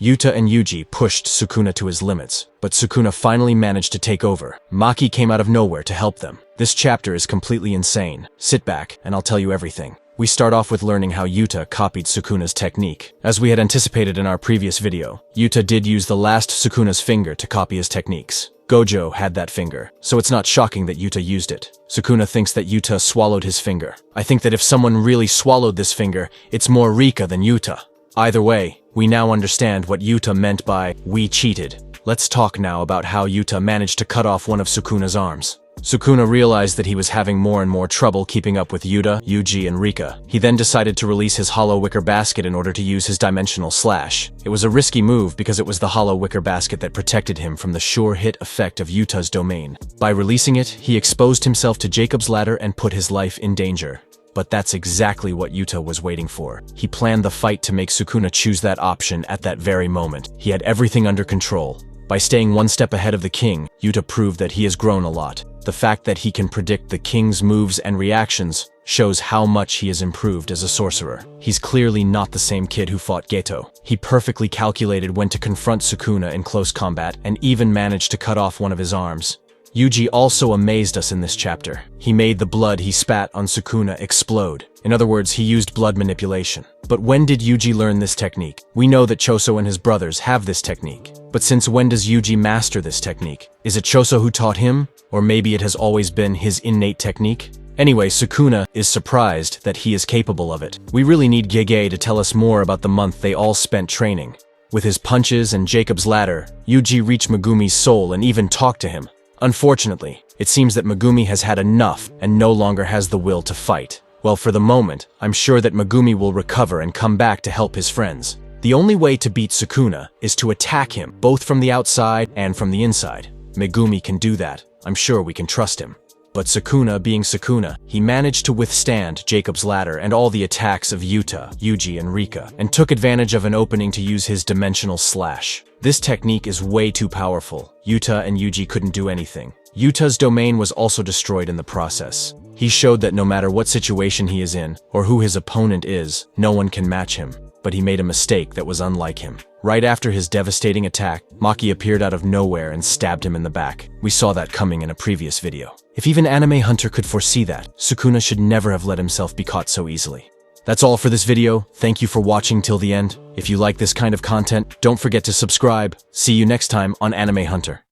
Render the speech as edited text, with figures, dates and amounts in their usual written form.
Yuta and Yuji pushed Sukuna to his limits, but Sukuna finally managed to take over. Maki came out of nowhere to help them. This chapter is completely insane. Sit back, and I'll tell you everything. We start off with learning how Yuta copied Sukuna's technique. As we had anticipated in our previous video, Yuta did use the last Sukuna's finger to copy his techniques. Gojo had that finger, so it's not shocking that Yuta used it. Sukuna thinks that Yuta swallowed his finger. I think that if someone really swallowed this finger, it's more Rika than Yuta. Either way, we now understand what Yuta meant by "we cheated." Let's talk now about how Yuta managed to cut off one of Sukuna's arms. Sukuna realized that he was having more and more trouble keeping up with Yuta, Yuji, and Rika. He then decided to release his hollow wicker basket in order to use his dimensional slash. It was a risky move because it was the hollow wicker basket that protected him from the sure hit effect of Yuta's domain. By releasing it, he exposed himself to Jacob's ladder and put his life in danger. But that's exactly what Yuta was waiting for. He planned the fight to make Sukuna choose that option at that very moment. He had everything under control. By staying one step ahead of the king, Yuta proved that he has grown a lot. The fact that he can predict the king's moves and reactions shows how much he has improved as a sorcerer. He's clearly not the same kid who fought Geto. He perfectly calculated when to confront Sukuna in close combat and even managed to cut off one of his arms. Yuji also amazed us in this chapter. He made the blood he spat on Sukuna explode. In other words, he used blood manipulation. But when did Yuji learn this technique? We know that Choso and his brothers have this technique. But since when does Yuji master this technique? Is it Choso who taught him? Or maybe it has always been his innate technique? Anyway, Sukuna is surprised that he is capable of it. We really need Gege to tell us more about the month they all spent training. With his punches and Jacob's ladder, Yuji reached Megumi's soul and even talked to him. Unfortunately, it seems that Megumi has had enough and no longer has the will to fight. Well, for the moment, I'm sure that Megumi will recover and come back to help his friends. The only way to beat Sukuna is to attack him, both from the outside and from the inside. Megumi can do that. I'm sure we can trust him. But Sukuna being Sukuna, he managed to withstand Jacob's ladder and all the attacks of Yuta, Yuji, and Rika, and took advantage of an opening to use his dimensional slash. This technique is way too powerful. Yuta and Yuji couldn't do anything. Yuta's domain was also destroyed in the process. He showed that no matter what situation he is in, or who his opponent is, no one can match him. But he made a mistake that was unlike him. Right after his devastating attack, Maki appeared out of nowhere and stabbed him in the back. We saw that coming in a previous video. If even Anime Hunter could foresee that, Sukuna should never have let himself be caught so easily. That's all for this video. Thank you for watching till the end. If you like this kind of content, don't forget to subscribe. See you next time on Anime Hunter.